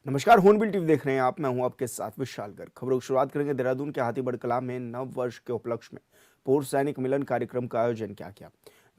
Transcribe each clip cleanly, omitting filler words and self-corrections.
नमस्कार, hornbill TV देख रहे हैं आप। मैं हूं आपके साथ विशाल गर्ग। खबरों की शुरुआत करेंगे देहरादून के हाथीबड़ कला में नव वर्ष के उपलक्ष्य में पूर्व सैनिक मिलन कार्यक्रम का आयोजन किया गया,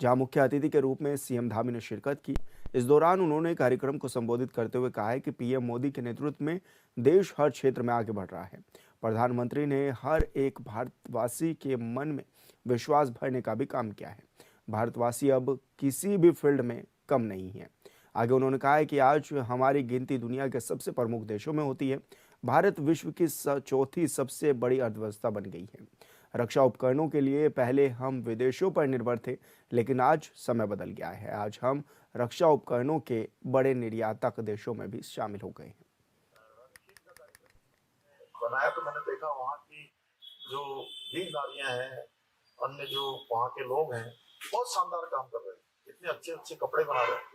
जहां मुख्य अतिथि के रूप में सीएम धामी ने शिरकत की। इस दौरान उन्होंने कार्यक्रम को संबोधित करते हुए कहा है कि पीएम मोदी के नेतृत्व में देश हर क्षेत्र में आगे बढ़ रहा है। प्रधानमंत्री ने हर एक भारतवासी के मन में विश्वास भरने का भी काम किया है। भारतवासी अब किसी भी फील्ड में कम नहीं है। आगे उन्होंने कहा है कि आज हमारी गिनती दुनिया के सबसे प्रमुख देशों में होती है। भारत विश्व की चौथी सबसे बड़ी अर्थव्यवस्था बन गई है। रक्षा उपकरणों के लिए पहले हम विदेशों पर निर्भर थे, लेकिन आज समय बदल गया है। आज हम रक्षा उपकरणों के बड़े निर्यातक देशों में भी शामिल हो गए हैं। बनाया तो मैंने देखा वहाँ की जो वीर नारियां हैं, अन्य जो वहाँ के लोग हैं, बहुत शानदार काम कर रहे हैं। इतने अच्छे अच्छे कपड़े बना रहे हैं।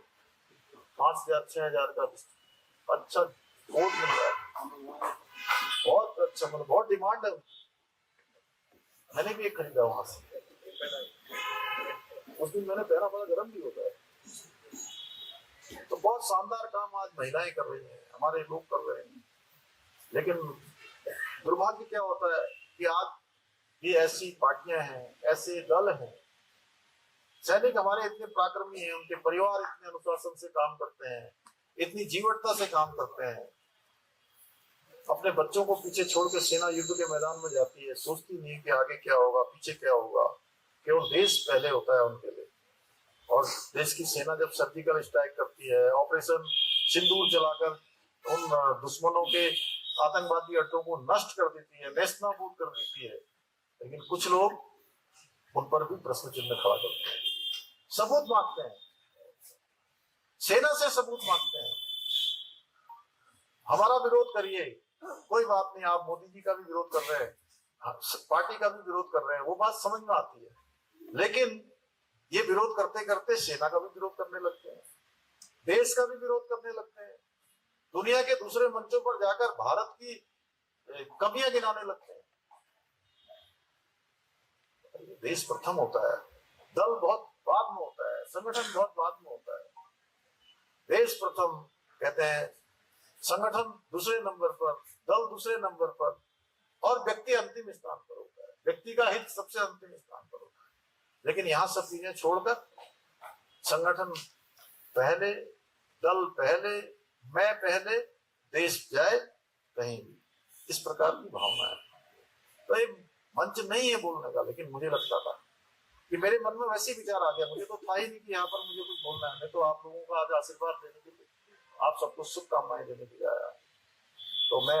5,000 6,000 का अच्छा कोट मिल रहा है। बहुत अच्छा, मतलब बहुत डिमांड है। मैंने भी एक खरीदा वहां से। उस दिन मैंने पहना, बड़ा गर्म भी होता है। तो बहुत शानदार काम आज महिलाएं कर रही हैं, हमारे लोग कर रहे हैं। लेकिन दुर्भाग्य क्या होता है कि आज ये ऐसी पार्टियां हैं, ऐसे दल हैं, सैनिक हमारे इतने पराक्रमी हैं, उनके परिवार इतने अनुशासन से काम करते हैं, इतनी जीवटता से काम करते हैं, अपने बच्चों को पीछे छोड़ के सेना युद्ध के मैदान में जाती है, सोचती नहीं कि आगे क्या होगा, पीछे क्या होगा। केवल देश पहले होता है उनके लिए। और देश की सेना जब सर्जिकल स्ट्राइक करती है, ऑपरेशन सिंदूर चलाकर उन दुश्मनों के आतंकवादी अड्डों को नष्ट कर देती है, नेस्तनाबूद कर देती है, लेकिन कुछ लोग उन पर भी प्रश्न चिन्ह खड़ा करते हैं, सबूत मांगते हैं, सेना से सबूत मांगते हैं। हमारा विरोध करिए, कोई बात नहीं, आप मोदी जी का भी विरोध कर रहे हैं, पार्टी का भी विरोध कर रहे हैं, वो बात समझ में आती है। लेकिन ये विरोध करते करते सेना का भी विरोध करने लगते हैं, देश का भी विरोध करने लगते हैं, दुनिया के दूसरे मंचों पर जाकर भारत की कमियां गिनाने लगते हैं। देश प्रथम होता है, दल बहुत बाद में होता है, संगठन बहुत बाद में होता है। देश प्रथम कहते हैं, संगठन दूसरे नंबर पर, दल दूसरे नंबर पर, और व्यक्ति अंतिम स्थान पर होता है। व्यक्ति का हित सबसे अंतिम स्थान पर होता है। लेकिन यहाँ सब चीजें छोड़कर संगठन पहले, दल पहले, मैं पहले, देश जाए कहीं भी, इस प्रकार की भावना है। तो ये मंच नहीं है बोलने का, लेकिन मुझे लगता था कि मेरे मन में वैसे विचार आ गया। मुझे तो था ही नहीं कि यहाँ पर मुझे कुछ बोलना है। मैं तो आप लोगों का आज आशीर्वाद देने के लिए, आप सबको शुभकामनाएं देने के लिए आया। तो मैं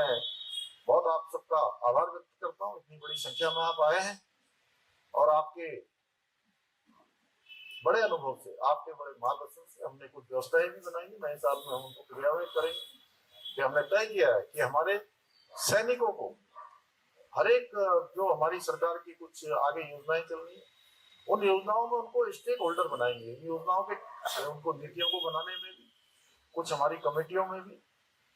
बहुत आप सबका आभार व्यक्त करता हूँ, इतनी बड़ी संख्या में आप आए हैं, और आपके बड़े अनुभव से, आपके बड़े मार्गदर्शन से हमने कुछ व्यवस्थाएं भी बनाई। नए साल में हम उनको क्रियान्वित करेंगे कि हमने तय किया है कि हमारे सैनिकों को हर एक जो हमारी सरकार की कुछ आगे योजनाएं चल रही है, उन योजनाओं में उनको स्टेक होल्डर बनाएंगे। योजनाओं के उनको नीतियों को बनाने में भी, कुछ हमारी कमेटियों में भी,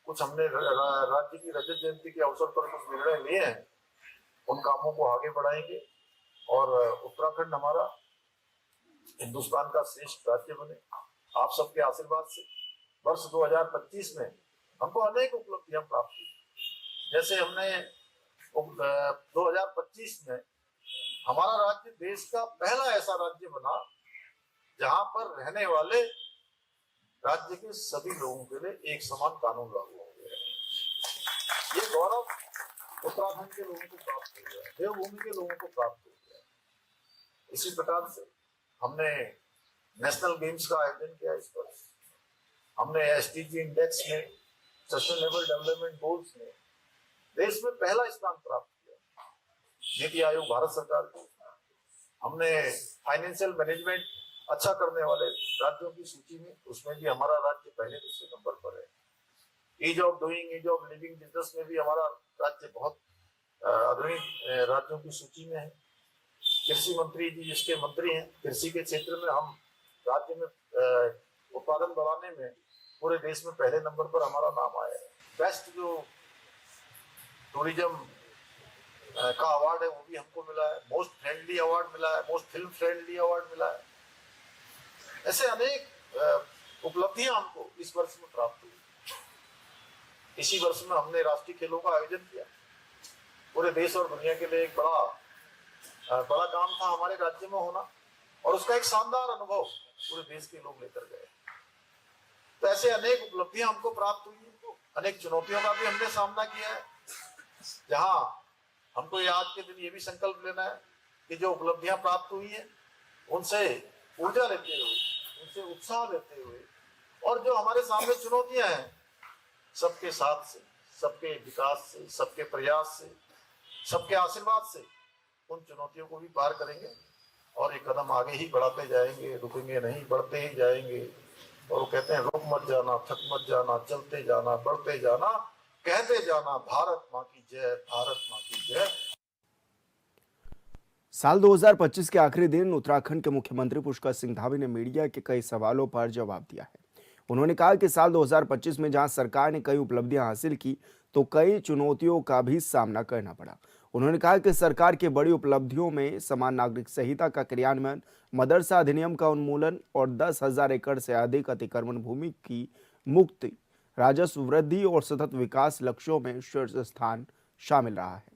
कुछ हमने राज्य की रजत जयंती के अवसर पर कुछ निर्णय लिए हैं, उन कामों को आगे बढ़ाएंगे। और उत्तराखंड हमारा हिंदुस्तान का श्रेष्ठ राज्य बने, आप सबके आशीर्वाद से। वर्ष 2025 में हमको अनेक उपलब्धियां प्राप्त हुई। जैसे हमने 2025 में हमारा राज्य देश का पहला ऐसा राज्य बना जहां पर रहने वाले राज्य के सभी लोगों के लिए एक समान कानून लागू हो गया। ये गौरव उत्तराखंड के लोगों को प्राप्त हो गया, देवभूमि के लोगों को प्राप्त हो गया। इसी प्रकार से हमने नेशनल गेम्स का आयोजन किया। इस पर हमने एसडीजी इंडेक्स में, सस्टेनेबल डेवलपमेंट गोल्स में देश में पहला स्थान प्राप्त किया। नीति आयोग भारत सरकार की, हमने फाइनेंशियल मैनेजमेंट अच्छा करने वाले राज्यों की सूची में, उसमें भी हमारा राज्य पहले दूसरे नंबर पर है। Ease of doing, ease of living business में भी हमारा राज्य बहुत अग्रणी राज्यों की सूची में है। कृषि मंत्री जी जिसके मंत्री हैं, कृषि के क्षेत्र में हम राज्य में उत्पादन बढ़ाने में पूरे देश में पहले नंबर पर हमारा नाम आया है। बेस्ट जो टूरिज्म का अवार्ड है वो भी हमको मिला है, मोस्ट फ्रेंडली अवार्ड मिला है, मोस्ट फिल्म फ्रेंडली अवार्ड मिला है। ऐसे अनेक उपलब्धियां हमको इस वर्ष में प्राप्त हुई। इसी वर्ष में हमने राष्ट्रीय खेलों का आयोजन किया। पूरे देश और दुनिया के लिए एक बड़ा काम था हमारे राज्य में होना, और उसका एक शानदार अनुभव पूरे देश के लोग लेकर गए। तो ऐसे अनेक उपलब्धियां हमको प्राप्त हुई हैं, अनेक चुनौतियों का भी हमने सामना किया है, जहां हमको ये आज के दिन ये भी संकल्प लेना है कि जो उपलब्धियां प्राप्त हुई हैं उनसे ऊर्जा लेते हुए, उनसे उत्साह लेते हुए, और जो हमारे सामने चुनौतियां हैं सबके साथ से, सबके विकास से, सबके प्रयास से, सबके आशीर्वाद से उन चुनौतियों को भी पार करेंगे और एक कदम आगे ही बढ़ाते जाएंगे, रुकेंगे नहीं, बढ़ते ही जाएंगे। और वो कहते हैं रुक मत जाना, थक मत जाना, चलते जाना, बढ़ते जाना, कहते जाना भारत माँ की जय, भारत माँ की जय। साल 2025 के आखिरी दिन उत्तराखंड के मुख्यमंत्री पुष्कर सिंह धामी ने मीडिया के कई सवालों पर जवाब दिया है। उन्होंने कहा कि साल 2025 में जहां सरकार ने कई उपलब्धियां हासिल की, तो कई चुनौतियों का भी सामना करना पड़ा। उन्होंने कहा कि सरकार की बड़ी उपलब्धियों में समान नागरिक संहिता का क्रियान्वयन, मदरसा अधिनियम का उन्मूलन और 10,000 एकड़ से अधिक अतिक्रमण भूमि की मुक्ति, राजस्व वृद्धि और सतत विकास लक्ष्यों में शीर्ष स्थान शामिल रहा है।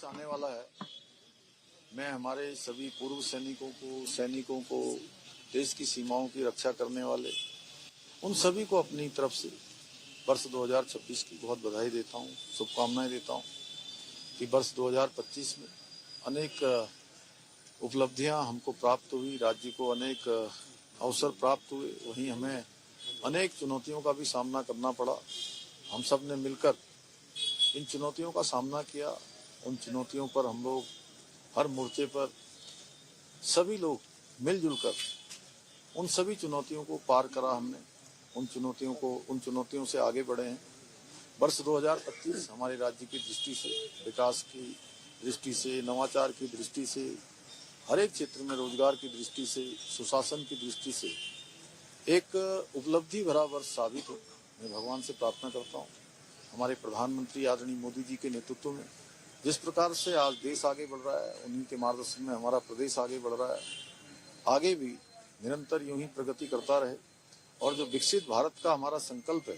आने वाला है, मैं हमारे सभी पूर्व सैनिकों को देश की सीमाओं की रक्षा करने वाले उन सभी को अपनी तरफ से वर्ष 2026 की बहुत बधाई देता हूँ, शुभकामनाएं देता हूँ कि वर्ष 2025 में अनेक उपलब्धियां हमको प्राप्त हुई, राज्य को अनेक अवसर प्राप्त हुए, वहीं हमें अनेक चुनौतियों का भी सामना करना पड़ा। हम सब ने मिलकर इन चुनौतियों का सामना किया। उन चुनौतियों पर हम लोग हर मोर्चे पर सभी लोग मिलजुल कर उन सभी चुनौतियों को पार करा हमने, उन चुनौतियों से आगे बढ़े हैं। वर्ष 2025 हमारे राज्य की दृष्टि से, विकास की दृष्टि से, नवाचार की दृष्टि से, हर एक क्षेत्र में रोजगार की दृष्टि से, सुशासन की दृष्टि से एक उपलब्धि भरा वर्ष साबित हो। मैं भगवान से प्रार्थना करता हूँ हमारे प्रधानमंत्री आदरणीय मोदी जी के नेतृत्व में जिस प्रकार से आज देश आगे बढ़ रहा है, उन्हीं के मार्गदर्शन में हमारा प्रदेश आगे बढ़ रहा है, आगे भी निरंतर यूं ही प्रगति करता रहे। और जो विकसित भारत का हमारा संकल्प है,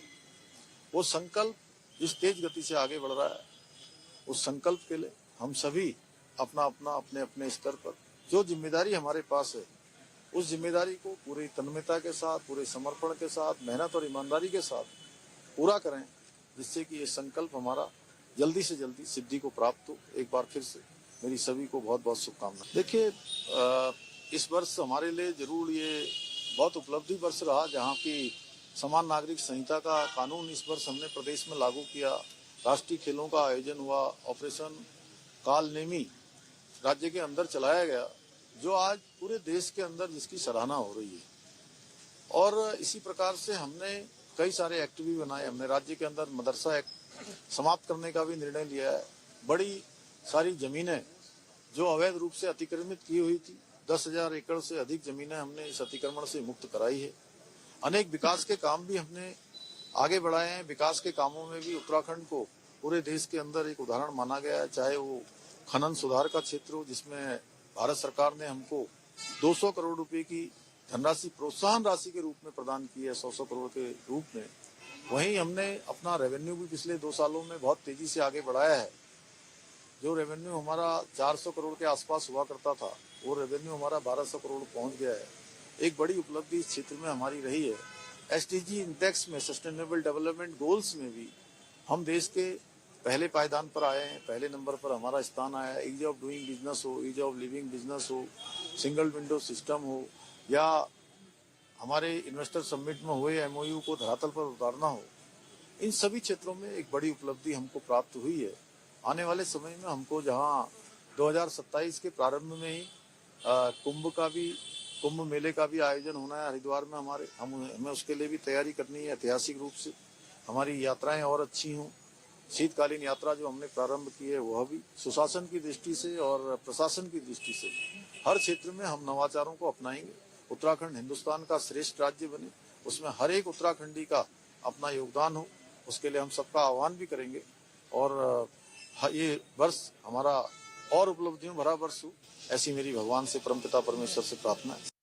वो संकल्प जिस तेज गति से आगे बढ़ रहा है, उस संकल्प के लिए हम सभी अपने अपने स्तर पर जो जिम्मेदारी हमारे पास है, उस जिम्मेदारी को पूरी तन्मयता के साथ, पूरे समर्पण के साथ, मेहनत और ईमानदारी के साथ पूरा करें, जिससे कि ये संकल्प हमारा जल्दी से जल्दी सिद्धि को प्राप्त हो। एक बार फिर से मेरी सभी को बहुत बहुत शुभकामनाएं। देखिए, इस वर्ष हमारे लिए जरूर ये बहुत उपलब्धि वर्ष रहा, जहाँ की समान नागरिक संहिता का कानून इस वर्ष हमने प्रदेश में लागू किया। राष्ट्रीय खेलों का आयोजन हुआ, ऑपरेशन कालनेमी राज्य के अंदर चलाया गया, जो आज पूरे देश के अंदर जिसकी सराहना हो रही है। और इसी प्रकार से हमने कई सारे एक्ट भी बनाए। हमने राज्य के अंदर मदरसा एक्ट समाप्त करने का भी निर्णय लिया है। बड़ी सारी जमीनें जो अवैध रूप से अतिक्रमित की हुई थी, 10,000 एकड़ से अधिक जमीनें हमने इस अतिक्रमण से मुक्त कराई है। अनेक विकास के काम भी हमने आगे बढ़ाए हैं। विकास के कामों में भी उत्तराखंड को पूरे देश के अंदर एक उदाहरण माना गया है, चाहे वो खनन सुधार का क्षेत्र हो, जिसमें भारत सरकार ने हमको 200 करोड़ रुपए की धनराशि प्रोत्साहन राशि के रूप में प्रदान की है, 100 करोड़ के रूप में। वहीं हमने अपना रेवेन्यू भी पिछले 2 सालों में बहुत तेजी से आगे बढ़ाया है। जो रेवेन्यू हमारा 400 करोड़ के आसपास हुआ करता था, वो रेवेन्यू हमारा 1200 करोड़ पहुंच गया है। एक बड़ी उपलब्धि इस क्षेत्र में हमारी रही है। एसडीजी इंडेक्स में, सस्टेनेबल डेवलपमेंट गोल्स में भी हम देश के पहले पायदान पर आए हैं, पहले नंबर पर हमारा स्थान आया है। ईज ऑफ डूइंग बिजनेस हो, ईज ऑफ लिविंग बिजनेस हो, सिंगल विंडो सिस्टम हो, या हमारे इन्वेस्टर समिट में हुए एमओयू को धरातल पर उतारना हो, इन सभी क्षेत्रों में एक बड़ी उपलब्धि हमको प्राप्त हुई है। आने वाले समय में हमको जहां 2027 के प्रारंभ में ही कुंभ मेले का भी आयोजन होना है हरिद्वार में हमें उसके लिए भी तैयारी करनी है। ऐतिहासिक रूप से हमारी यात्राएं और अच्छी हों। शीतकालीन यात्रा जो हमने प्रारंभ की है, वह भी सुशासन की दृष्टि से और प्रशासन की दृष्टि से हर क्षेत्र में हम नवाचारों को अपनाएंगे। उत्तराखंड हिंदुस्तान का श्रेष्ठ राज्य बने, उसमें हर एक उत्तराखंडी का अपना योगदान हो, उसके लिए हम सबका आह्वान भी करेंगे। और ये वर्ष हमारा और उपलब्धियों भरा वर्ष हो, ऐसी मेरी भगवान से, परमपिता परमेश्वर से प्रार्थना है।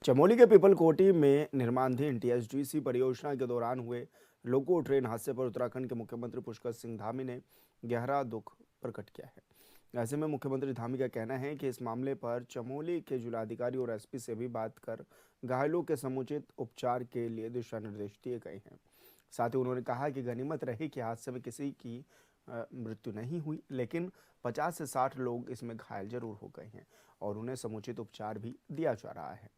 चमोली के पीपलकोटी में निर्माणाधीन टीएचडीसी परियोजना के दौरान हुए लोको ट्रेन हादसे पर उत्तराखंड के मुख्यमंत्री पुष्कर सिंह धामी ने गहरा दुख प्रकट किया है। ऐसे में मुख्यमंत्री धामी का कहना है कि इस मामले पर चमोली के जिलाधिकारी और एसपी से भी बात कर घायलों के समुचित उपचार के लिए दिशा निर्देश दिए गए हैं। साथ ही उन्होंने कहा कि गनीमत रही कि हादसे में किसी की मृत्यु नहीं हुई, लेकिन 50 से 60 लोग इसमें घायल जरूर हो गए हैं और उन्हें समुचित उपचार भी दिया जा रहा है।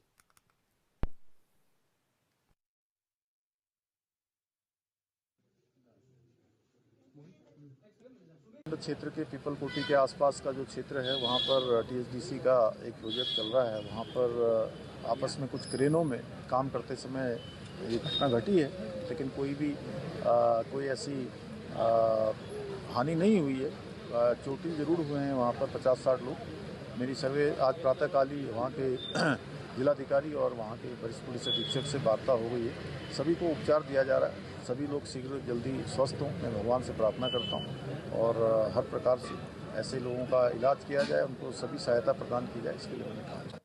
क्षेत्र के पीपलकोटी के आसपास का जो क्षेत्र है वहाँ पर टीएचडीसी का एक प्रोजेक्ट चल रहा है। वहाँ पर आपस में कुछ क्रेनों में काम करते समय ये घटना घटी है, लेकिन कोई ऐसी हानि नहीं हुई है। चोटिल जरूर हुए हैं वहाँ पर 50-60 लोग। मेरी सर्वे आज प्रातःकाल ही वहाँ के जिलाधिकारी और वहाँ के वरिष्ठ पुलिस अधीक्षक से वार्ता हो गई है। सभी को उपचार दिया जा रहा है। सभी लोग शीघ्र जल्दी स्वस्थ हों, मैं भगवान से प्रार्थना करता हूँ और हर प्रकार से ऐसे लोगों का इलाज किया जाए, उनको सभी सहायता प्रदान की जाए, इसके लिए मैंने कहा।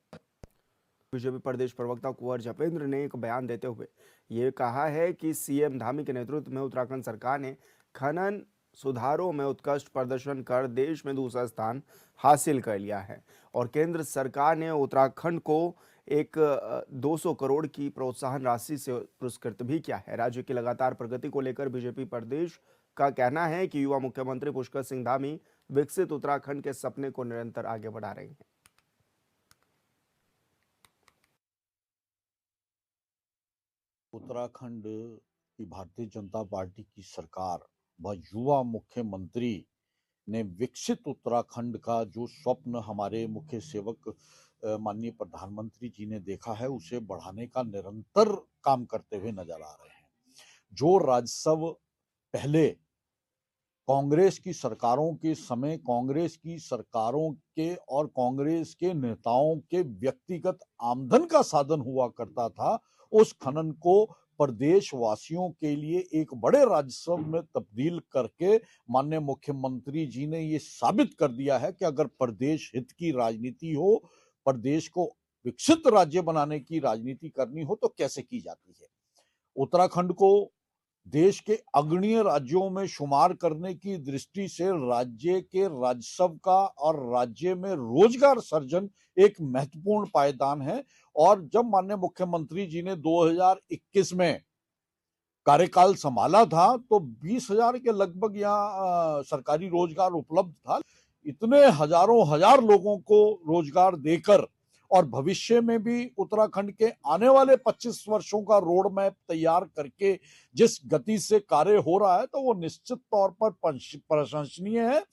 बीजेपी प्रदेश प्रवक्ता कुंवर जपेंद्र ने एक बयान देते हुए ये कहा है कि सीएम धामी के नेतृत्व में उत्तराखंड सरकार ने खनन सुधारों में उत्कृष्ट प्रदर्शन कर देश में दूसरा स्थान हासिल कर लिया है और केंद्र सरकार ने उत्तराखंड को एक 200 करोड़ की प्रोत्साहन राशि से पुरस्कृत भी किया है। राज्य की लगातार प्रगति को लेकर बीजेपी प्रदेश का कहना है कि युवा मुख्यमंत्री पुष्कर सिंह धामी विकसित उत्तराखंड के सपने को निरंतर आगे बढ़ा रहे हैं। उत्तराखंड की भारतीय जनता पार्टी की सरकार व युवा मुख्यमंत्री ने विकसित उत्तराखंड का जो स्वप्न हमारे मुख्य सेवक माननीय प्रधानमंत्री जी ने देखा है, उसे बढ़ाने का निरंतर काम करते हुए नजर आ रहे हैं। जो राजस्व पहले कांग्रेस की सरकारों के समय कांग्रेस की सरकारों के और कांग्रेस के नेताओं के व्यक्तिगत आमदन का साधन हुआ करता था, उस खनन को प्रदेशवासियों के लिए एक बड़े राजस्व में तब्दील करके माननीय मुख्यमंत्री जी ने ये साबित कर दिया है कि अगर प्रदेश हित की राजनीति हो, प्रदेश को विकसित राज्य बनाने की राजनीति करनी हो तो कैसे की जाती है। उत्तराखंड को देश के अग्रणीय राज्यों में शुमार करने की दृष्टि से राज्य के राजस्व का और राज्य में रोजगार सर्जन एक महत्वपूर्ण पायदान है। और जब माननीय मुख्यमंत्री जी ने 2021 में कार्यकाल संभाला था तो 20,000 के लगभग यहाँ सरकारी रोजगार उपलब्ध था। इतने हजारों हजार लोगों को रोजगार देकर और भविष्य में भी उत्तराखंड के आने वाले 25 वर्षों का रोड मैप तैयार करके जिस गति से कार्य हो रहा है, तो वो निश्चित तौर पर प्रशंसनीय है।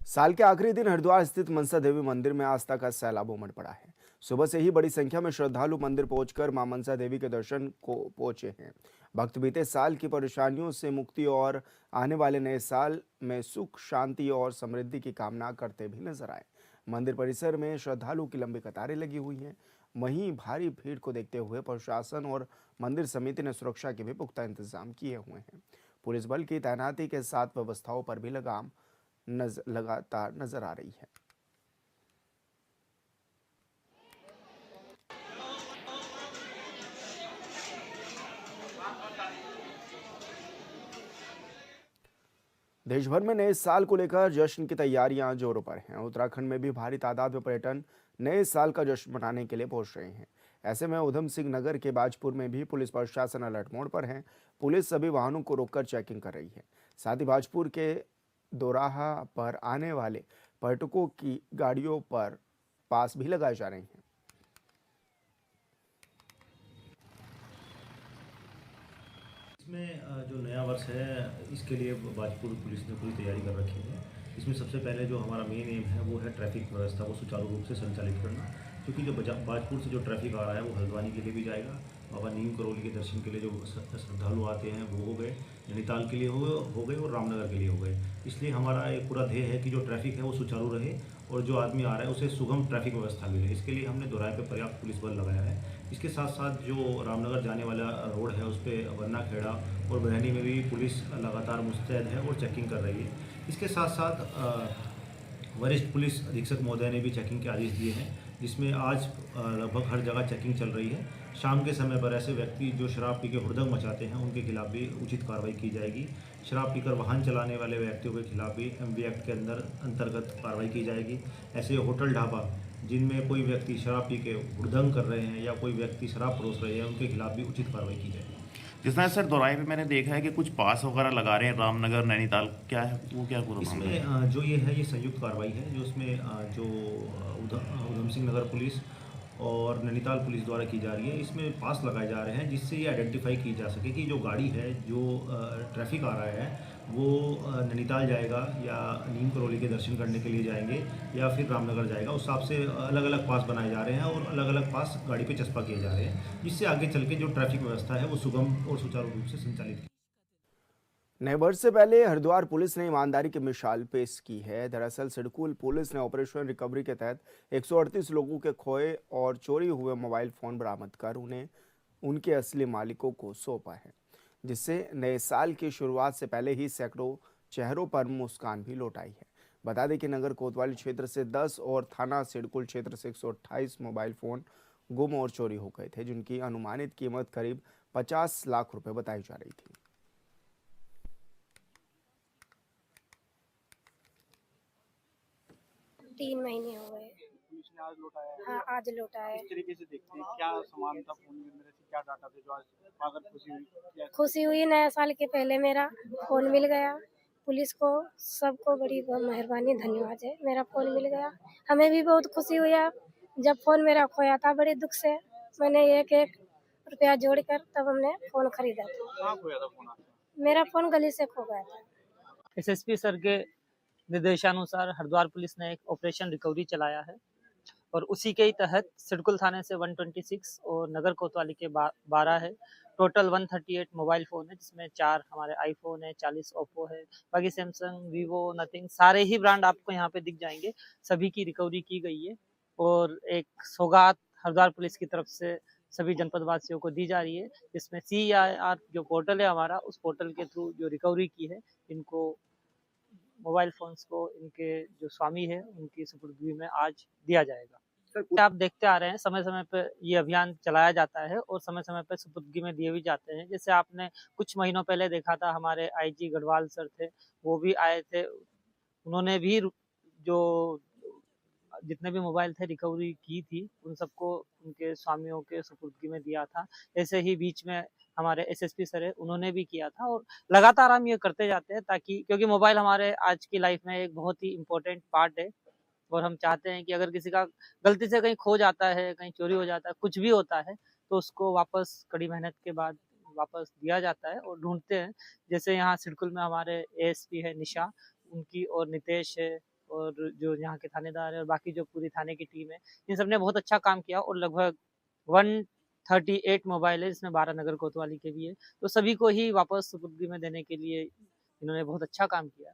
साल के आखिरी दिन हरिद्वार स्थित मनसा देवी मंदिर में आस्था का सैलाब उमड़ पड़ा है। सुबह से ही बड़ी संख्या में श्रद्धालु मंदिर पहुंचकर मां मनसा देवी के दर्शन को पहुंचे हैं। भक्त बीते साल की परेशानियों से मुक्ति और आने वाले नए साल में सुख, शांति और समृद्धि की कामना करते भी नजर आए। मंदिर परिसर में श्रद्धालुओं की लंबी कतारें लगी हुई हैं। वहीं भारी भीड़ को देखते हुए प्रशासन और मंदिर समिति ने सुरक्षा के भी पुख्ता इंतजाम किए हुए हैं। पुलिस बल की तैनाती के साथ व्यवस्थाओं पर भी लगाम लगातार नजर आ रही है। देश भर में नए साल को लेकर जश्न की तैयारियां जोरों पर हैं। उत्तराखंड में भी भारी तादाद में पर्यटन नए साल का जश्न मनाने के लिए पहुंच रहे हैं। ऐसे में उधम सिंह नगर के बाजपुर में भी पुलिस प्रशासन अलर्ट मोड पर है। पुलिस सभी वाहनों को रोककर चेकिंग कर रही है। साथ ही बाजपुर के दोराहा पर आने वाले पर्यटकों की गाड़ियों पर पास भी लगाए जा रहे हैं। इसमें जो नया वर्ष है इसके लिए बाजपुर पुलिस ने पूरी तैयारी कर रखी है। इसमें सबसे पहले जो हमारा मेन एम है वो है ट्रैफिक व्यवस्था को सुचारू रूप से संचालित करना, क्योंकि जो बाजपुर से जो ट्रैफिक आ रहा है वो हल्द्वानी के लिए भी जाएगा। बाबा नीम करोली के दर्शन के लिए जो श्रद्धालु आते हैं वो हो गए, नैनीताल के लिए हो गए और रामनगर के लिए हो गए। इसलिए हमारा एक पूरा ध्येय है कि जो ट्रैफिक है वो सुचारू रहे और जो आदमी आ रहा है उसे सुगम ट्रैफिक व्यवस्था मिले। इसके लिए हमने दोराहे पे पर्याप्त पुलिस बल लगाया है। इसके साथ साथ जो रामनगर जाने वाला रोड है उस पर वरना खेड़ा और बरहनी में भी पुलिस लगातार मुस्तैद है और चेकिंग कर रही है। इसके साथ साथ वरिष्ठ पुलिस अधीक्षक महोदय ने भी चेकिंग के आदेश दिए हैं, जिसमें आज लगभग हर जगह चेकिंग चल रही है। शाम के समय पर ऐसे व्यक्ति जो शराब पी के हुड़दंग मचाते हैं उनके खिलाफ भी उचित कार्रवाई की जाएगी। शराब पीकर वाहन चलाने वाले व्यक्तियों के खिलाफ भी एमवी एक्ट के अंतर्गत कार्रवाई की जाएगी। ऐसे होटल ढाबा जिनमें कोई व्यक्ति शराब पी के हुड़दंग कर रहे हैं या कोई व्यक्ति शराब परोस रहे हैं उनके खिलाफ भी उचित कार्रवाई की जाएगी। जिस तरह सर दोराई पे मैंने देखा है कि कुछ पास वगैरह लगा रहे हैं रामनगर नैनीताल, क्या है वो, क्या पूरा मामला है? इसमें जो ये है ये संयुक्त कार्रवाई है जो उसमें जो उधम सिंह नगर पुलिस और नैनीताल पुलिस द्वारा की जा रही है। इसमें पास लगाए जा रहे हैं जिससे ये आइडेंटिफाई की जा सके कि जो गाड़ी है जो ट्रैफिक आ रहा है वो नैनीताल जाएगा या नीम करौली के दर्शन करने के लिए जाएंगे या फिर रामनगर जाएगा। उस हिसाब से अलग अलग पास बनाए जा रहे हैं और अलग अलग पास गाड़ी पे चस्पा किए जा रहे हैं, जिससे आगे चल के जो ट्रैफिक व्यवस्था है वो सुगम और सुचारू रूप से संचालित की। नए वर्ष से पहले हरिद्वार पुलिस ने ईमानदारी की मिसाल पेश की है। दरअसल सिडकुल पुलिस ने ऑपरेशन रिकवरी के तहत 138 लोगों के खोए और चोरी हुए मोबाइल फोन बरामद कर उन्हें उनके असली मालिकों को सौंपा है, जिससे नए साल की शुरुआत से पहले ही सैकड़ों चेहरों पर मुस्कान भी लौट आई है। बता दें कि नगर कोतवाली क्षेत्र से 10 और थाना सिडकुल क्षेत्र से 128 मोबाइल फोन गुम और चोरी हो गए थे, जिनकी अनुमानित कीमत करीब 50 लाख रुपए बताई जा रही थी। 3 महीने हो गए। पुलिस ने आज लौटाया है। हाँ, आज लौटा है। किस तरीके से देखते हैं, क्या सामान था फोन में, मेरे से क्या डाटा थे जो आज पाकर खुशी हुई? खुशी हुई, नया साल के पहले मेरा फ़ोन मिल गया। पुलिस को सबको बड़ी मेहरबानी, धन्यवाद है, मेरा फ़ोन मिल गया। हमें भी बहुत खुशी हुई है। जब फ़ोन मेरा खोया था बड़े दुख से, मैंने एक रुपया जोड़कर तब हमने फ़ोन खरीदा था। कहाँ खोया था फोन आपका? मेरा फ़ोन गली से खो गया था। एसएसपी सर के निर्देशानुसार हरिद्वार पुलिस ने एक ऑपरेशन रिकवरी चलाया है और उसी के ही तहत सिडकुल थाने से 126 और नगर कोतवाली के 12 है। टोटल 138 मोबाइल फ़ोन है, जिसमें 4 हमारे आईफोन है, 40 ओप्पो है, बाकी सैमसंग, वीवो, नथिंग, सारे ही ब्रांड आपको यहाँ पे दिख जाएंगे। सभी की रिकवरी की गई है और एक सौगात हरिद्वार पुलिस की तरफ से सभी जनपद वासियों को दी जा रही है, जिसमें CIR जो पोर्टल है हमारा, उस पोर्टल के थ्रू जो रिकवरी की है इनको मोबाइल फोन्स को इनके जो स्वामी है उनकी सुपुर्दगी में आज दिया जाएगा। आप देखते आ रहे हैं समय समय पर ये अभियान चलाया जाता है और समय समय पर सुपुर्दगी में दिए भी जाते हैं। जैसे आपने कुछ महीनों पहले देखा था, हमारे IG गढ़वाल सर थे, वो भी आए थे, उन्होंने भी जो जितने भी मोबाइल थे रिकवरी की थी उन सबको उनके स्वामियों के सुपुर्दगी में दिया था। ऐसे ही बीच में हमारे SSP सर है, उन्होंने भी किया था और लगातार हम ये करते जाते हैं, ताकि क्योंकि मोबाइल हमारे आज की लाइफ में एक बहुत ही इम्पोर्टेंट पार्ट है और हम चाहते हैं कि अगर किसी का गलती से कहीं खो जाता है, कहीं चोरी हो जाता है, कुछ भी होता है, तो उसको वापस कड़ी मेहनत के बाद वापस दिया जाता है और ढूंढते हैं। जैसे यहाँ सिडकुल में हमारे ASP है निशा, उनकी और नितेश है और जो यहाँ के थानेदार है और बाकी जो पूरी थाने की टीम है, इन सब ने बहुत अच्छा काम किया और लगभग 138 मोबाइल है, जिसमें 12 नगर कोतवाली के भी है, तो सभी को ही वापस सुपुर्दगी में देने के लिए इन्होंने बहुत अच्छा काम किया।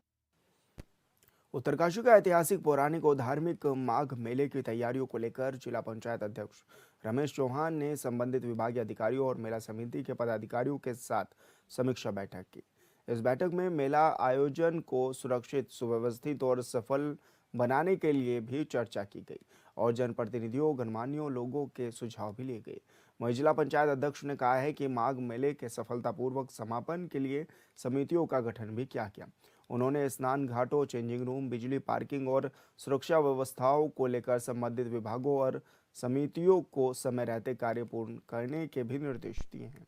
उत्तरकाशी का ऐतिहासिक, पौराणिक और धार्मिक माघ मेले की तैयारियों को लेकर जिला पंचायत अध्यक्ष रमेश चौहान ने संबंधित विभागीय अधिकारियों और मेला समिति के पदाधिकारियों के साथ समीक्षा बैठक की। इस बैठक में मेला आयोजन को सुरक्षित, सुव्यवस्थित और सफल बनाने के लिए भी चर्चा की गई और जनप्रतिनिधियों, गणमान्यों लोगों के सुझाव भी लिए गए। वहीं जिला पंचायत अध्यक्ष ने कहा है कि माघ मेले के सफलतापूर्वक समापन के लिए समितियों का गठन भी किया गया। उन्होंने स्नान घाटों, चेंजिंग रूम, बिजली, पार्किंग और सुरक्षा व्यवस्थाओं को लेकर संबंधित विभागों और समितियों को समय रहते कार्य पूर्ण करने के भी निर्देश दिए हैं।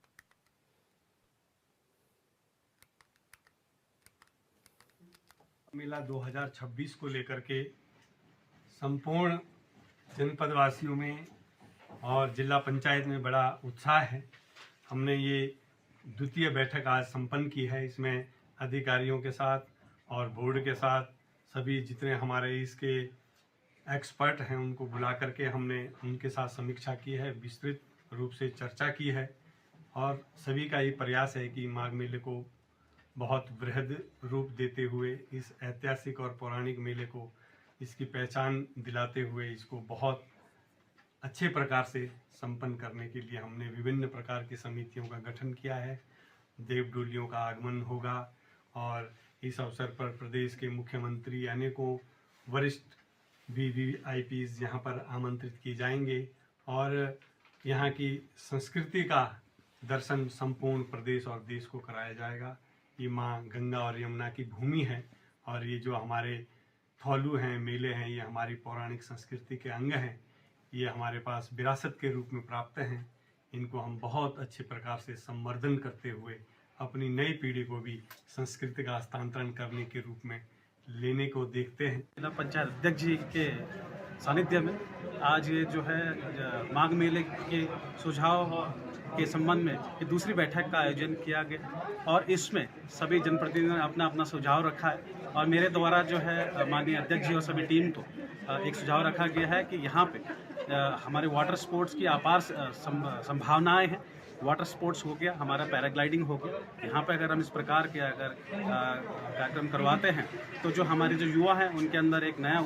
मेला 2026 को लेकर के संपूर्ण जनपद वासियों में और जिला पंचायत में बड़ा उत्साह है। हमने ये द्वितीय बैठक आज संपन्न की है। इसमें अधिकारियों के साथ और बोर्ड के साथ सभी जितने हमारे इसके एक्सपर्ट हैं उनको बुला करके हमने उनके साथ समीक्षा की है, विस्तृत रूप से चर्चा की है और सभी का ये प्रयास है कि माघ मेले को बहुत वृहद रूप देते हुए, इस ऐतिहासिक और पौराणिक मेले को इसकी पहचान दिलाते हुए इसको बहुत अच्छे प्रकार से संपन्न करने के लिए हमने विभिन्न प्रकार की समितियों का गठन किया है। देव डोलियों का आगमन होगा और इस अवसर पर प्रदेश के मुख्यमंत्री, अनेकों वरिष्ठ VVIPs यहाँ पर आमंत्रित किए जाएंगे और यहाँ की संस्कृति का दर्शन संपूर्ण प्रदेश और देश को कराया जाएगा। ये माँ गंगा और यमुना की भूमि है और ये जो हमारे थौलू हैं, मेले हैं, ये हमारी पौराणिक संस्कृति के अंग हैं। ये हमारे पास विरासत के रूप में प्राप्त हैं। इनको हम बहुत अच्छे प्रकार से संवर्धन करते हुए अपनी नई पीढ़ी को भी संस्कृति का हस्तांतरण करने के रूप में लेने को देखते हैं। जिला पंचायत अध्यक्ष जी के सानिध्य में आज ये जो है माघ मेले के सुझाव के संबंध में ये दूसरी बैठक का आयोजन किया गया और इसमें सभी जनप्रतिनिधियों ने अपना अपना सुझाव रखा है और मेरे द्वारा जो है माननीय अध्यक्ष जी और सभी टीम को एक सुझाव रखा गया है कि यहाँ पे हमारे वाटर स्पोर्ट्स की अपार संभावनाएं हैं। वाटर स्पोर्ट्स हो गया, हमारा पैराग्लाइडिंग हो गया। यहाँ पे अगर हम इस प्रकार के अगर कार्यक्रम करवाते हैं तो जो हमारे जो युवा हैं उनके अंदर एक नया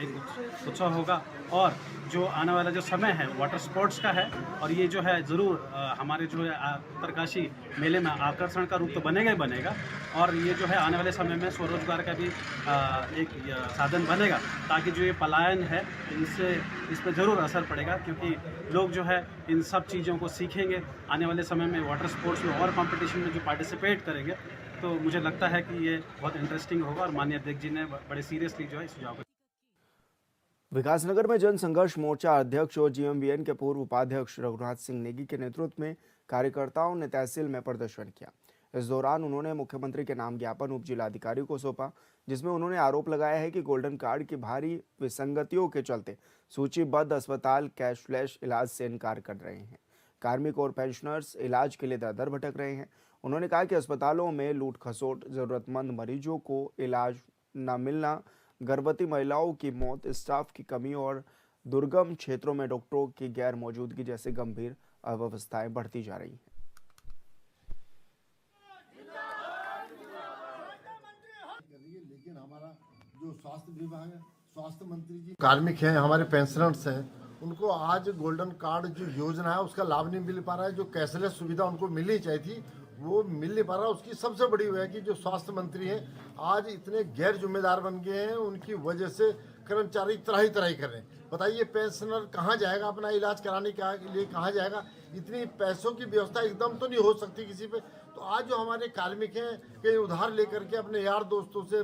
एक उत्साह होगा और जो आने वाला जो समय है वाटर स्पोर्ट्स का है और ये जो है ज़रूर हमारे जो है उत्तरकाशी मेले में आकर्षण का रूप तो बनेगा ही बनेगा और ये जो है आने वाले समय में स्वरोजगार का भी एक साधन बनेगा ताकि जो ये पलायन है इनसे इस पर ज़रूर असर पड़ेगा क्योंकि लोग जो है इन सब चीज़ों को सीखेंगे। आने वाले समय में वाटर स्पोर्ट्स में और कंपटीशन में जो पार्टिसिपेट करेंगे तो मुझे लगता है कि ये बहुत इंटरेस्टिंग होगा और माननीय अध्यक्ष जी ने बड़े सीरियसली जो है सुझाव को। विकासनगर में जन संघर्ष मोर्चा अध्यक्ष और GMVN के पूर्व उपाध्यक्ष रघुनाथ सिंह नेगी के नेतृत्व में कार्यकर्ताओं ने तहसील में प्रदर्शन किया। इस दौरान उन्होंने मुख्यमंत्री के नाम ज्ञापन उप जिलाधिकारी को सौंपा जिसमें उन्होंने आरोप लगाया है कि गोल्डन कार्ड की भारी विसंगतियों के चलते सूचीबद्ध अस्पताल कैशलेस इलाज से इनकार कर रहे हैं। कार्मिक और पेंशनर्स इलाज के लिए दर-दर भटक रहे हैं। उन्होंने कहा कि अस्पतालों में लूट खसोट, जरूरतमंद मरीजों को इलाज न मिलना, गर्भवती महिलाओं की मौत, स्टाफ की कमी और दुर्गम क्षेत्रों में डॉक्टरों की गैर मौजूदगी जैसे गंभीर अव्यवस्थाएं बढ़ती जा रही हैं। लेकिन हमारा जो स्वास्थ्य विभाग है, स्वास्थ्य मंत्री जी कार्मिक हैं, हमारे पेंशनर्स हैं, उनको आज गोल्डन कार्ड जो योजना है उसका लाभ नहीं मिल पा रहा है। जो कैशलेस सुविधा उनको मिलनी चाहिए थी वो मिल नहीं पा रहा। उसकी सबसे बड़ी वजह है कि जो स्वास्थ्य मंत्री हैं आज इतने गैर जिम्मेदार बन गए हैं, उनकी वजह से कर्मचारी त्राही कर रहे हैं। बताइए पेंशनर कहाँ जाएगा अपना इलाज कराने के लिए, कहाँ जाएगा? इतनी पैसों की व्यवस्था एकदम तो नहीं हो सकती किसी पे। तो आज जो हमारे कार्मिक हैं कहीं उधार लेकर के अपने यार दोस्तों से,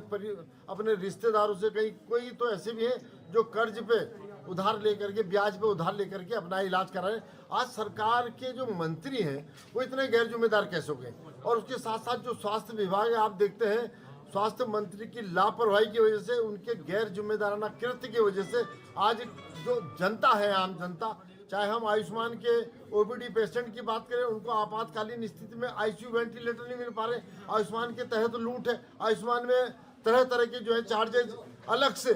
अपने रिश्तेदारों से, कहीं कोई तो ऐसे भी हैं जो कर्ज पे उधार लेकर के, ब्याज पे उधार लेकर के अपना इलाज करा रहे हैं। आज सरकार के जो मंत्री हैं वो इतने गैर जिम्मेदार कैसे हो गए? और उसके साथ साथ जो स्वास्थ्य विभाग है, आप देखते हैं स्वास्थ्य मंत्री की लापरवाही की वजह से, उनके गैर जिम्मेदाराना कृत्य की वजह से आज जो जनता है, आम जनता, चाहे हम आयुष्मान के OPD पेशेंट की बात करें, उनको आपातकालीन स्थिति में ICU वेंटिलेटर नहीं मिल पा रहे। आयुष्मान के तहत लूट है। आयुष्मान में तरह तरह के जो है चार्जेज अलग से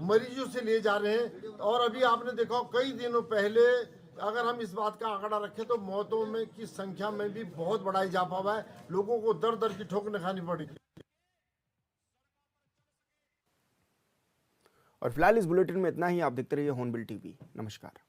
मरीजों से लिए जा रहे हैं। और अभी आपने देखा कई दिनों पहले अगर हम इस बात का आंकड़ा रखें तो मौतों में की संख्या में भी बहुत बड़ा इजाफा हुआ है। लोगों को दर दर की ठोकर खानी पड़ी। और फिलहाल इस बुलेटिन में इतना ही। आप देखते रहिए हॉर्नबिल TV। नमस्कार।